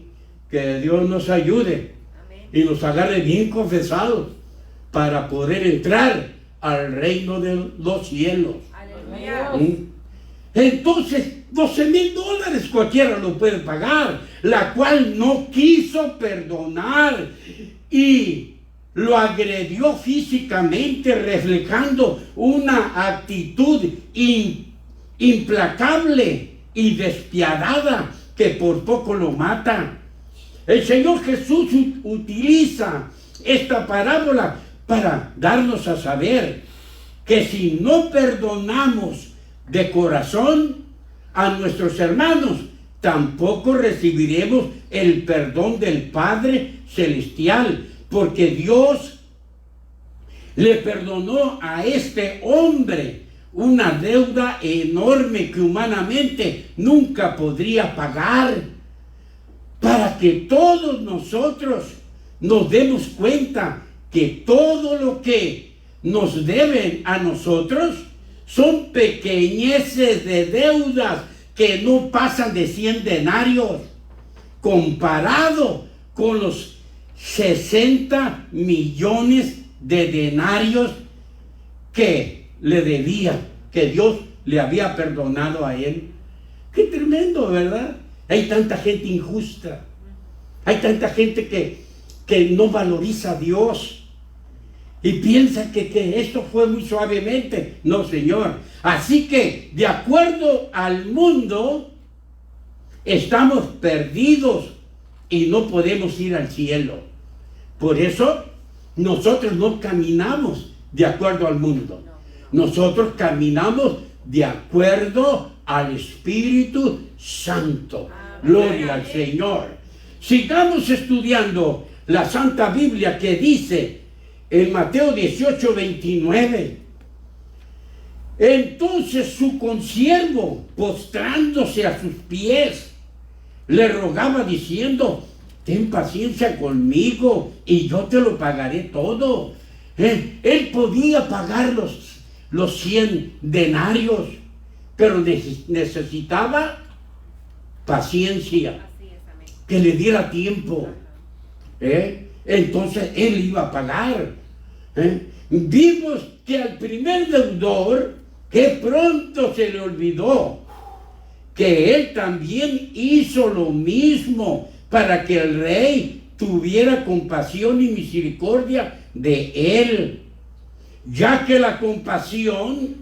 que Dios nos ayude. Amén. Y nos agarre bien confesados para poder entrar al reino de los cielos. Aleluya. Entonces, 12,000 dólares cualquiera lo puede pagar, la cual no quiso perdonar y lo agredió físicamente, reflejando una actitud implacable y despiadada que por poco lo mata. El Señor Jesús utiliza esta parábola para darnos a saber que si no perdonamos de corazón a nuestros hermanos, tampoco recibiremos el perdón del Padre Celestial, porque Dios le perdonó a este hombre una deuda enorme que humanamente nunca podría pagar, para que todos nosotros nos demos cuenta que todo lo que nos deben a nosotros son pequeñeces de deudas que no pasan de 100 denarios, comparado con los 60 millones de denarios que le debía, que Dios le había perdonado a él. Qué tremendo, ¿verdad? Hay tanta gente injusta. Hay tanta gente que no valoriza a Dios y piensa que esto fue muy suavemente. No, Señor. Así que, de acuerdo al mundo, estamos perdidos y no podemos ir al cielo. Por eso, nosotros no caminamos de acuerdo al mundo. Nosotros caminamos de acuerdo al Espíritu Santo. Gloria al Señor. Sigamos estudiando la Santa Biblia, que dice en Mateo 18, 29. Entonces su consiervo, postrándose a sus pies, le rogaba diciendo: ten paciencia conmigo y yo te lo pagaré todo. Él podía pagar los 100 denarios, pero necesitaba paciencia, que le diera tiempo. Entonces él iba a pagar. Vimos que al primer deudor, que pronto se le olvidó que él también hizo lo mismo para que el rey tuviera compasión y misericordia de él, ya que la compasión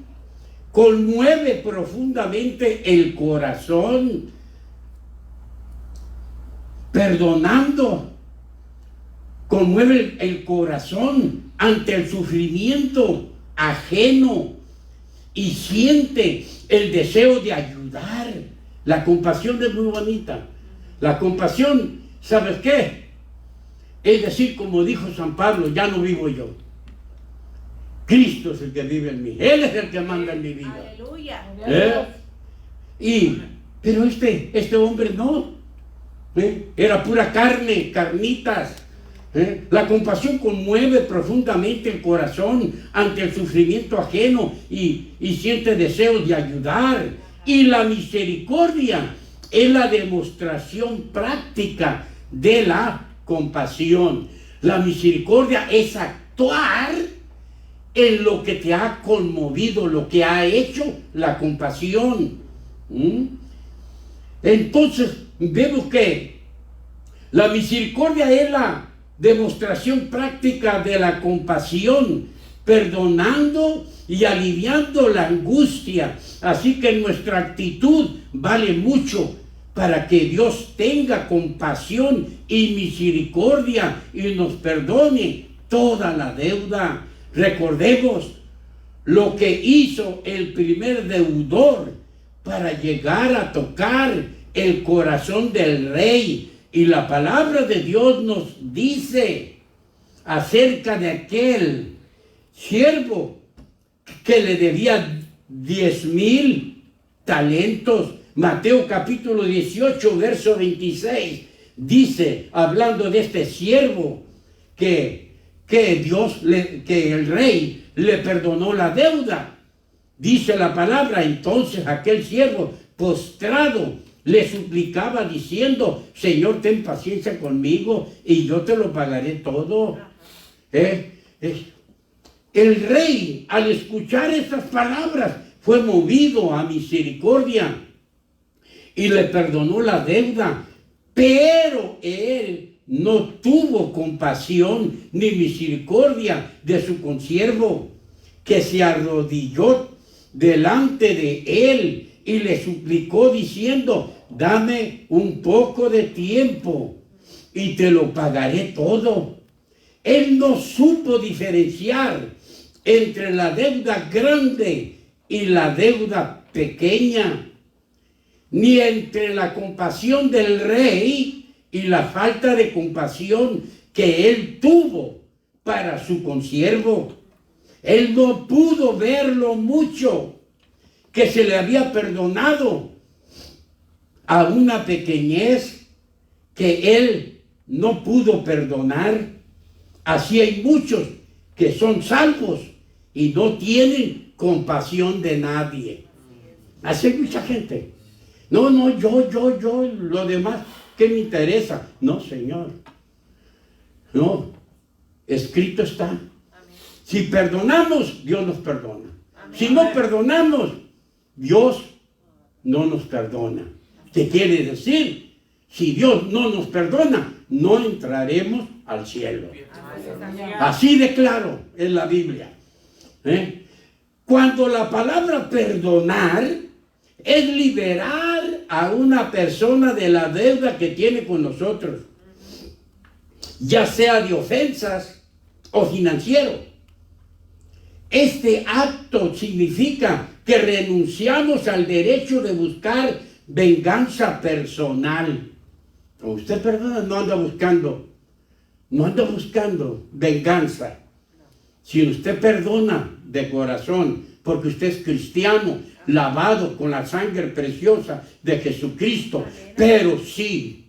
conmueve profundamente el corazón, perdonando, conmueve el corazón ante el sufrimiento ajeno y siente el deseo de ayudar. La compasión es muy bonita. La compasión, ¿sabes qué? Es decir, como dijo San Pablo, ya no vivo yo. Cristo es el que vive en mí. Él es el que manda en mi vida. Aleluya. Pero este hombre no. Era pura carne, carnitas. La compasión conmueve profundamente el corazón ante el sufrimiento ajeno y siente deseos de ayudar. Y la misericordia es la demostración práctica de la compasión. La misericordia es actuar en lo que te ha conmovido, lo que ha hecho la compasión. Entonces vemos que la misericordia es la demostración práctica de la compasión, perdonando y aliviando la angustia. Así que nuestra actitud vale mucho para que Dios tenga compasión y misericordia y nos perdone toda la deuda. Recordemos lo que hizo el primer deudor para llegar a tocar el corazón del rey. Y la palabra de Dios nos dice acerca de aquel siervo que le debía 10,000 talentos. Mateo capítulo 18, verso 26, dice, hablando de este siervo, que el rey le perdonó la deuda. Dice la palabra: entonces aquel siervo postrado le suplicaba diciendo: Señor, ten paciencia conmigo y yo te lo pagaré todo. El rey, al escuchar estas palabras, fue movido a misericordia y le perdonó la deuda. Pero él no tuvo compasión ni misericordia de su consiervo, que se arrodilló delante de él y le suplicó diciendo: dame un poco de tiempo y te lo pagaré todo. Él no supo diferenciar entre la deuda grande y la deuda pequeña, ni entre la compasión del rey y la falta de compasión que él tuvo para su consiervo. Él no pudo ver lo mucho que se le había perdonado a una pequeñez que él no pudo perdonar. Así hay muchos que son salvos y no tienen compasión de nadie. Así hay mucha gente. No, yo, lo demás, ¿qué me interesa? No, Señor. No, escrito está. Si perdonamos, Dios nos perdona. Amén. Si no perdonamos, Dios no nos perdona. ¿Qué quiere decir? Si Dios no nos perdona, no entraremos al cielo. Así de claro es la Biblia. Cuando la palabra perdonar es liberar a una persona de la deuda que tiene con nosotros, ya sea de ofensas o financiero. Este acto significa que renunciamos al derecho de buscar venganza personal. Cuando usted perdona, no anda buscando venganza. Si usted perdona de corazón, porque usted es cristiano, lavado con la sangre preciosa de Jesucristo. Pero si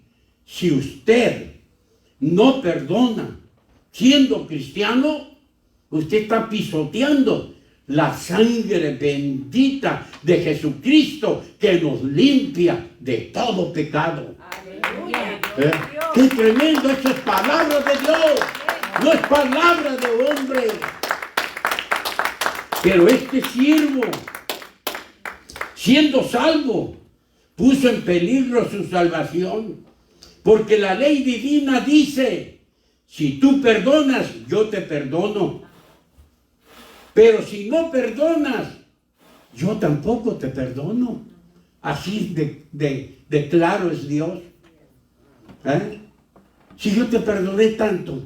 usted no perdona, siendo cristiano, usted está pisoteando la sangre bendita de Jesucristo que nos limpia de todo pecado. Aleluya. ¡Qué tremendo! Eso es palabra de Dios, no es palabra de hombre. Pero este siervo, siendo salvo, puso en peligro su salvación, porque la ley divina dice: si tú perdonas, yo te perdono. Pero si no perdonas, yo tampoco te perdono. Así de claro es Dios. Si yo te perdoné tanto,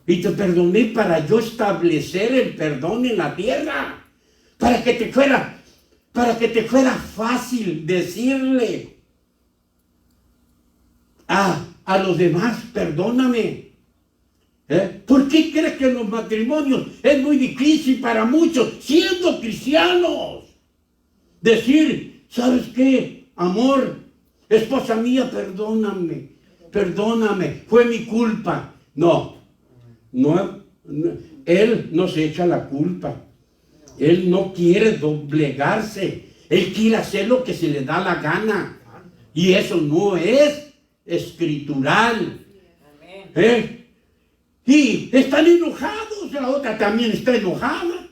y te perdoné para yo establecer el perdón en la tierra, para que te fuera fácil decirle a los demás: perdóname. ¿Por qué crees que en los matrimonios es muy difícil para muchos, siendo cristianos, decir: ¿sabes qué, amor, esposa mía, perdóname, fue mi culpa? No, él no se echa la culpa. Él no quiere doblegarse. Él quiere hacer lo que se le da la gana. Y eso no es escritural. Y están enojados. La otra también está enojada.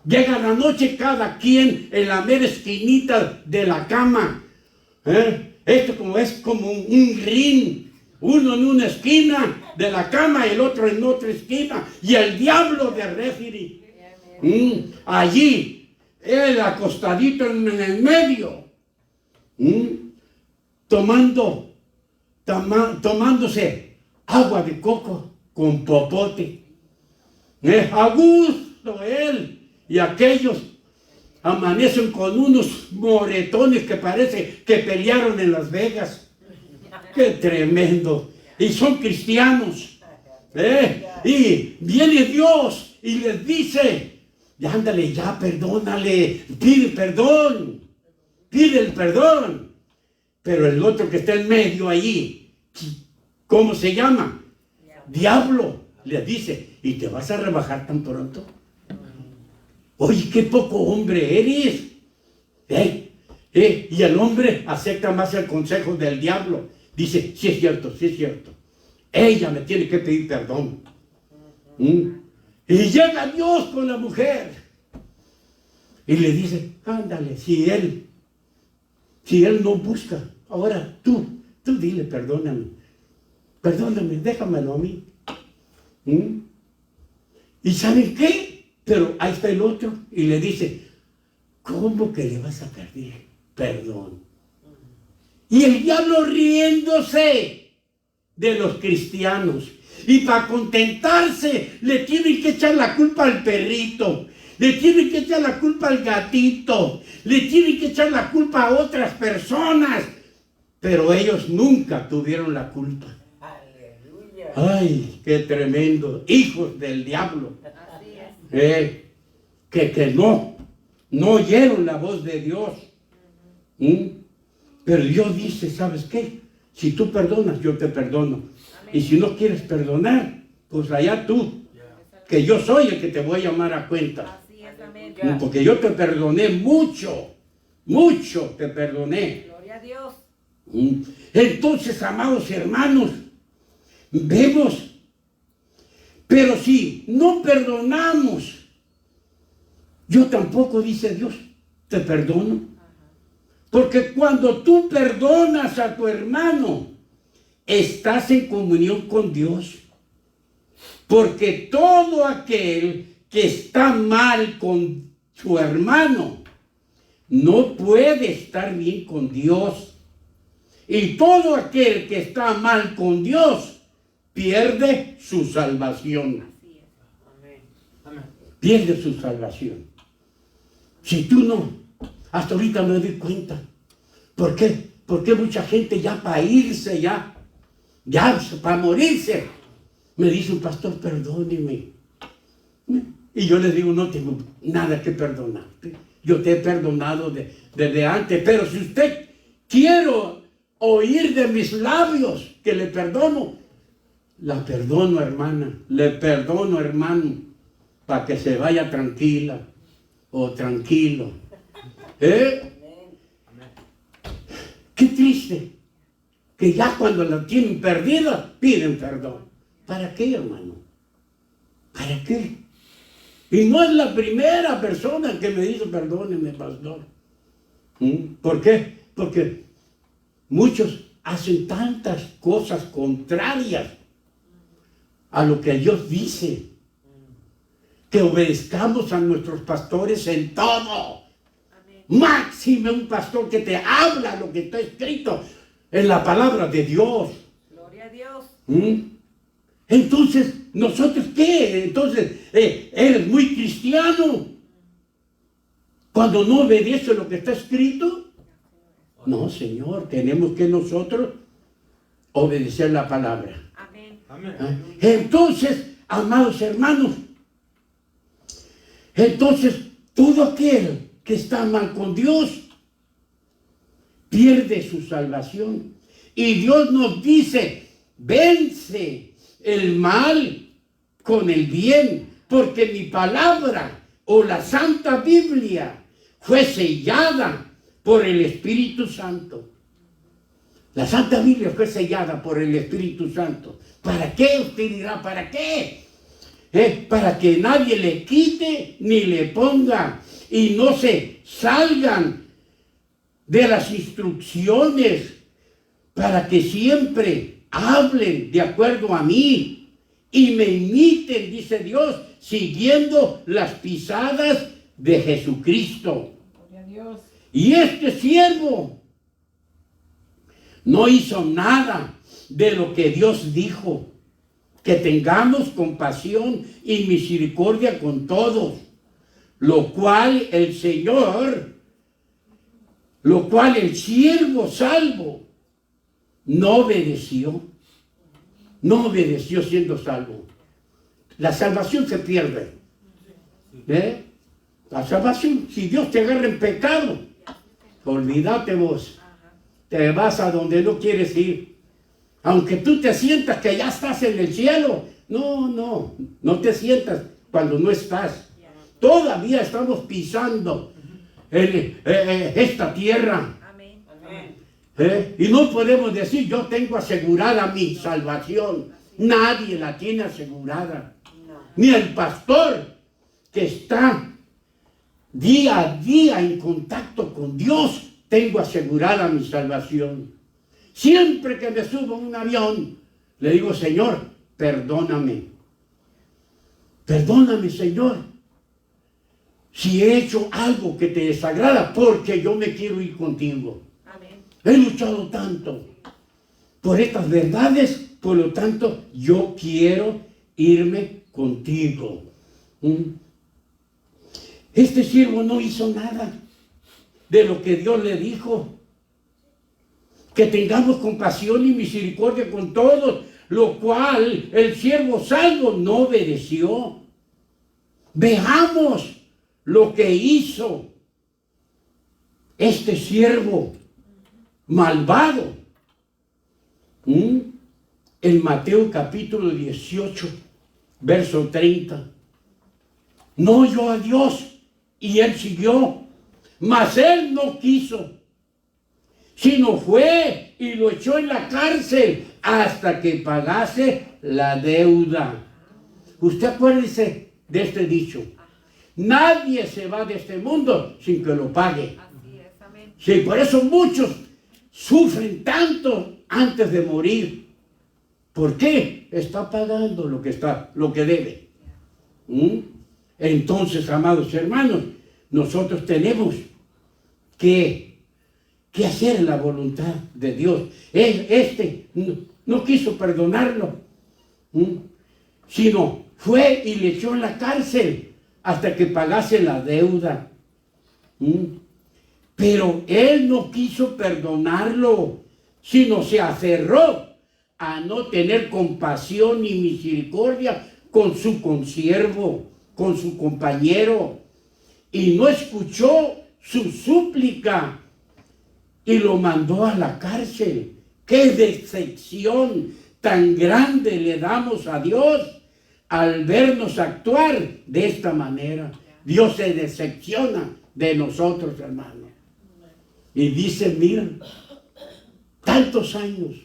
Llega la noche, cada quien en la mera esquinita de la cama. Esto es como un ring. Uno en una esquina de la cama, el otro en otra esquina, y el diablo de referee. Allí, él acostadito en el medio, tomándose agua de coco con popote. A gusto él, y aquellos amanecen con unos moretones que parece que pelearon en Las Vegas. ¡Qué tremendo! Y son cristianos. Y viene Dios y les dice: ándale ya, perdónale, pide el perdón. Pero el otro que está en medio ahí, ¿cómo se llama? Diablo. Le dice: ¿y te vas a rebajar tan pronto? Oye, qué poco hombre eres. Y el hombre acepta más el consejo del diablo. Dice: sí es cierto. Ella me tiene que pedir perdón. Y llega Dios con la mujer. Y le dice: ándale, si él no busca, ahora tú dile: perdóname, déjamelo a mí. ¿Y saben qué? Pero ahí está el otro y le dice: ¿cómo que le vas a pedir perdón? Y el diablo riéndose de los cristianos. Y para contentarse, le tienen que echar la culpa al perrito, le tienen que echar la culpa al gatito, le tienen que echar la culpa a otras personas. Pero ellos nunca tuvieron la culpa. Aleluya. ¡Ay, qué tremendo! Hijos del diablo. Que no oyeron la voz de Dios. Pero Dios dice: ¿sabes qué? Si tú perdonas, yo te perdono. Y si no quieres perdonar, pues allá tú, que yo soy el que te voy a llamar a cuenta. Así es, amén. Porque yo te perdoné mucho te perdoné. Gloria a Dios. Entonces, amados hermanos, vemos Pero si no perdonamos, yo tampoco, dice Dios, te perdono. Porque cuando tú perdonas a tu hermano, estás en comunión con Dios. Porque todo aquel que está mal con su hermano no puede estar bien con Dios. Y todo aquel que está mal con Dios pierde su salvación. Pierde su salvación. Si tú no, hasta ahorita me doy cuenta. ¿Por qué? Porque mucha gente ya para irse, ya para morirse, me dice un pastor, perdóneme. Y yo les digo, no tengo nada que perdonarte. Yo te he perdonado desde antes, pero si usted quiere oír de mis labios que le perdono, la perdono, hermana, le perdono, hermano, para que se vaya tranquila o tranquilo. Qué triste que ya cuando la tienen perdida piden perdón. ¿Para qué, hermano? ¿Para qué? Y no es la primera persona que me dice perdóneme, pastor. ¿Por qué? Porque muchos hacen tantas cosas contrarias a lo que Dios dice. Que obedezcamos a nuestros pastores en todo. Amén. Máxime un pastor que te habla lo que está escrito en la palabra de Dios. Gloria a Dios. Entonces, ¿nosotros qué? Entonces, ¿eres muy cristiano cuando no obedece lo que está escrito? No, Señor, tenemos que nosotros obedecer la palabra. Amén. Entonces, amados hermanos, entonces todo aquel que está mal con Dios pierde su salvación. Y Dios nos dice, vence el mal con el bien, porque mi palabra o la Santa Biblia fue sellada por el Espíritu Santo. La Santa Biblia fue sellada por el Espíritu Santo. ¿Para qué? Usted dirá, ¿para qué? Para que nadie le quite ni le ponga y no se salgan de las instrucciones, para que siempre hablen de acuerdo a mí y me imiten, dice Dios, siguiendo las pisadas de Jesucristo. Gloria a Dios. Y este siervo no hizo nada de lo que Dios dijo, que tengamos compasión y misericordia con todos, lo cual el siervo salvo no obedeció siendo salvo. La salvación se pierde. La salvación, si Dios te agarra en pecado, olvídate vos, te vas a donde no quieres ir. Aunque tú te sientas que ya estás en el cielo, no te sientas cuando no estás. Todavía estamos pisando esta tierra. Y no podemos decir, yo tengo asegurada mi salvación. Nadie la tiene asegurada. Ni el pastor que está día a día en contacto con Dios, tengo asegurada mi salvación. Siempre que me subo a un avión, le digo, Señor, perdóname. Perdóname, Señor. Si he hecho algo que te desagrada, porque yo me quiero ir contigo. Amén. He luchado tanto por estas verdades, por lo tanto, yo quiero irme contigo. Este siervo no hizo nada de lo que Dios le dijo. Que tengamos compasión y misericordia con todos, lo cual el siervo salvo no obedeció. Veamos lo que hizo este siervo malvado. En Mateo capítulo 18, verso 30. No oyó a Dios y él siguió, mas él no quiso, sino fue y lo echó en la cárcel hasta que pagase la deuda. Usted acuérdese de este dicho. Nadie se va de este mundo sin que lo pague. Así es, amén. Sí, por eso muchos sufren tanto antes de morir. ¿Por qué? Está pagando lo que debe. Entonces, amados hermanos, nosotros tenemos que hacer la voluntad de Dios. Este no quiso perdonarlo, sino fue y le echó en la cárcel hasta que pagase la deuda. Pero él no quiso perdonarlo, sino se aferró a no tener compasión ni misericordia con su consiervo, con su compañero, y no escuchó su súplica y lo mandó a la cárcel. ¡Qué decepción tan grande le damos a Dios al vernos actuar de esta manera! Dios se decepciona de nosotros, hermanos. Y dice, mira, tantos años,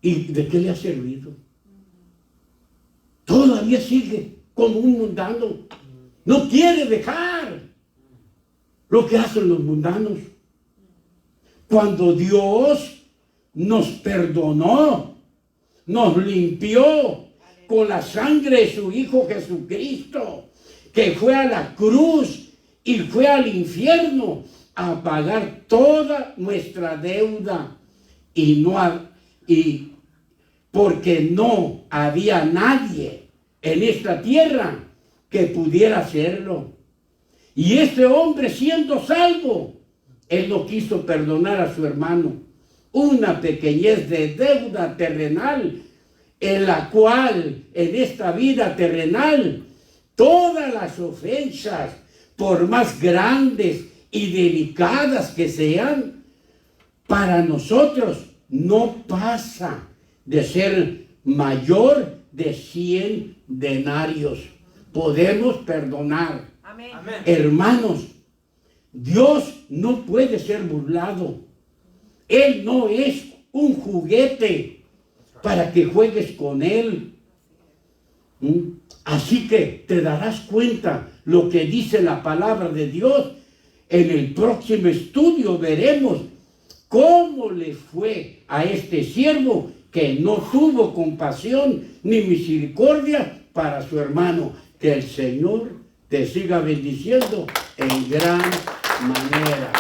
¿y de qué le ha servido? Todavía sigue como un mundano. No quiere dejar lo que hacen los mundanos. Cuando Dios nos perdonó, nos limpió con la sangre de su Hijo Jesucristo, que fue a la cruz y fue al infierno a pagar toda nuestra deuda, y porque no había nadie en esta tierra que pudiera hacerlo. Y este hombre, siendo salvo, él no quiso perdonar a su hermano una pequeñez de deuda terrenal, en la cual en esta vida terrenal todas las ofensas, por más grandes y delicadas que sean, para nosotros no pasa de ser mayor de 100 denarios. Podemos perdonar. Amén. Hermanos, Dios no puede ser burlado. Él no es un juguete para que juegues con Él. Así que te darás cuenta lo que dice la palabra de Dios. En el próximo estudio veremos cómo le fue a este siervo que no tuvo compasión ni misericordia para su hermano. Que el Señor te siga bendiciendo en gran manera.